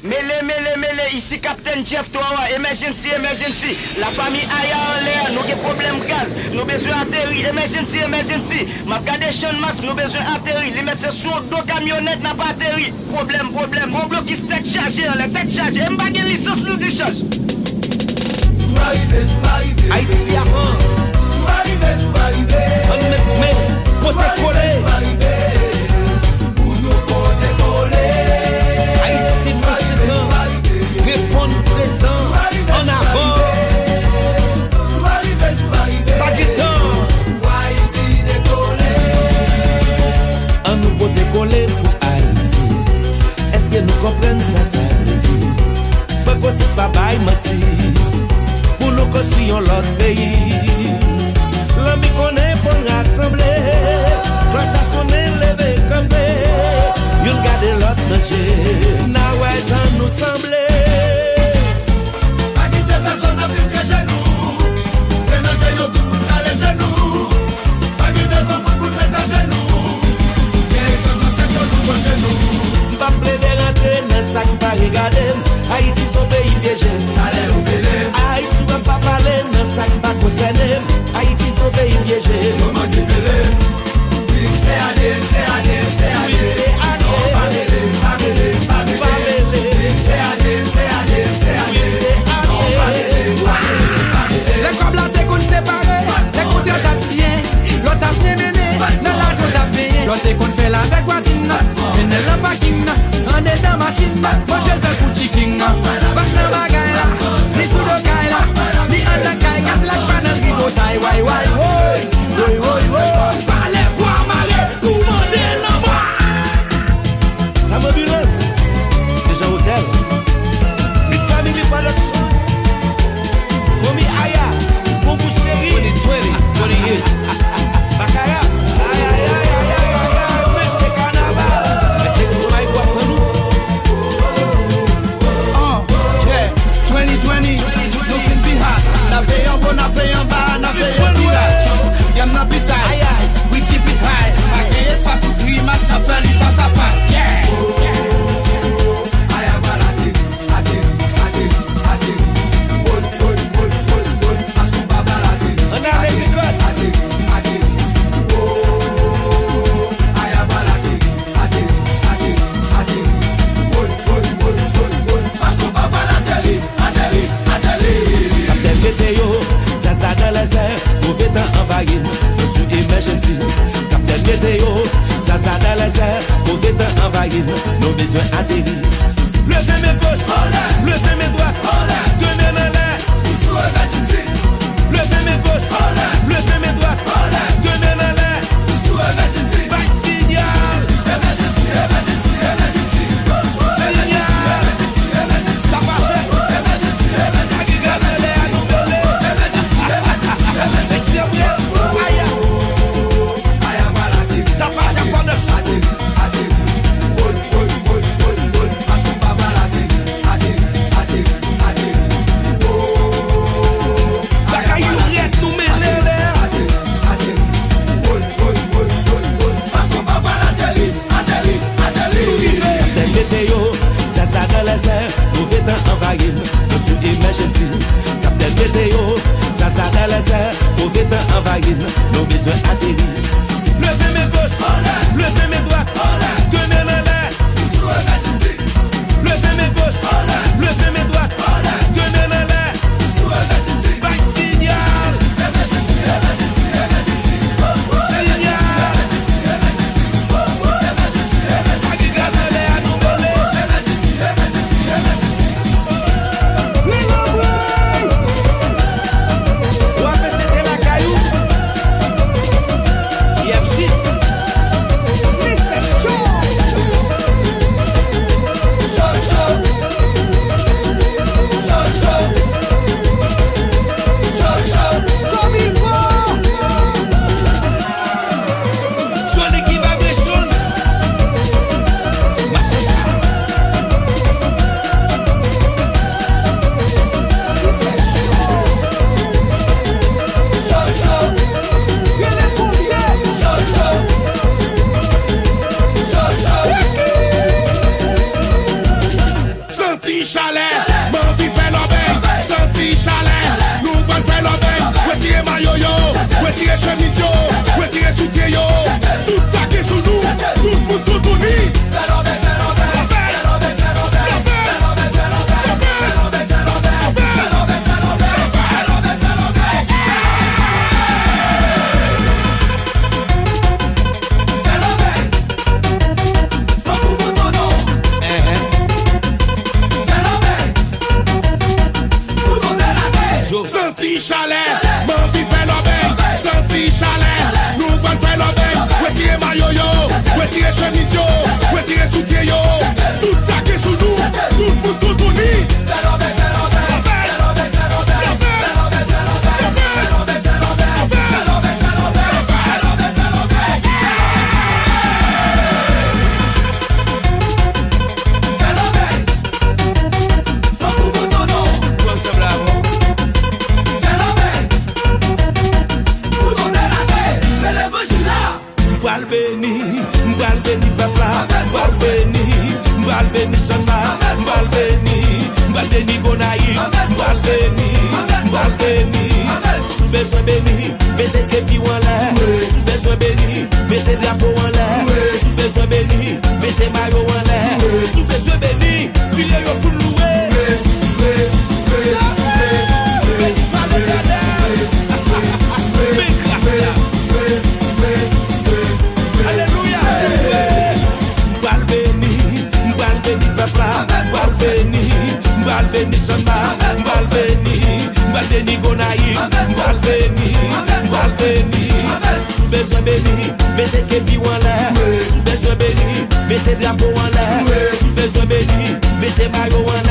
Mêlé, ici Captain Jeff Toawa, emergency. La famille Aya en l'air, nous avons problème gaz, nous besoin atterrir, emergency. Ma gade Sean Mas, nous besoin atterrir, les mettre sur deux camionnettes n'a pas atterri. Problème, mon bloc qui tech chargé, m'bagé licence nous du charge. Haïti avant. On met côté collé. Haïti président, répondre présent, en avant. Baguetan. On nous peut décoller pour Haïti. Est-ce que nous comprenons ça veut dire? Pas que c'est pas bail menti. Pour nous construire l'autre pays. L'homme connaît pour rassembler. Cloche à sonner, lever, camper. Y'on garde l'autre danger. Na ouais, j'en nous semblait. Pas de personne à vivre que genoux. C'est dans genoux tout pour les genoux. Pas de femme pour mettre à genoux. Et ça nous c'est tout pour genoux. M'paple de rentrer dans sac pas regarder. Haïti son pays piégé. Allez au Bélé. Aïe, souvent pas parler dans sac pas concerné. Haïti son pays piégé. Comment tu Bélé? Oui, c'est allé. Oui, c'est allé. Les comme là, t'es qu'on séparé, t'es qu'on t'es taxien, l'autre a bien mené, dans l'argent t'a payé, l'autre t'es qu'on fait la belle voisine, et n'est le parking, on est dans machine, moi je le fais pour chicken, bac dans bagaille là, ni sous le caille là, ni en la caille, quand la panne en rideau taille, ouais, parlez pour marrer, pour monter là-bas. Sam ambulance, c'est Jean Hôtel. Une famille n'est pas l'autre chose. Fomi Aya, bon bouche chérie. 20 years. Bakaya, aïe, mais c'est carnaval. Mais t'es que soleil doit prendre nous. Oh, yeah, 2020, looking behind. N'avez en bas, n'avez en pirate. Y'en a bitaille, we keep it high. Avec espace pour climat, n'a fait les face à face, yeah. Mauvais temps envahi, je suis emergency. Captain Météo, ça dans les airs. Mauvais temps envahi, nos besoins atterris. Levez mes gauches, levez mes droites, tenez dans l'air. Levez mes gauches, levez mes droites, tenez dans l'air. By signal, signal, ça marche. Je suis emergency. Captain Météo, ça dans les airs. Mauvais temps envahi, nos besoins atterris. Levez mes gauches, levez mes droites, tenez dans l'air. Levez mes gauches, levez mes droites, tenez dans l'air. By signal, béni peuple là, m'bral béni Samba, m'bral béni Gonaïve, m'bral béni, sous besoin béni, mettez képi en l'air, sous besoin béni, mettez drapeau en l'air, sous besoin béni, mettez maillot en l'air, sous besoin béni, pilier yo pour louer. Béni soit l'Éternel. Big grâce. Alléluia. M'bral béni peuple, m'bral béni Samba, m'bral béni Gonaïve, m'bral béni, sous besoin béni, mettez képi en l'air, sous besoin béni, mettez drapeau en l'air, sous besoin béni, mettez maillot en l'air.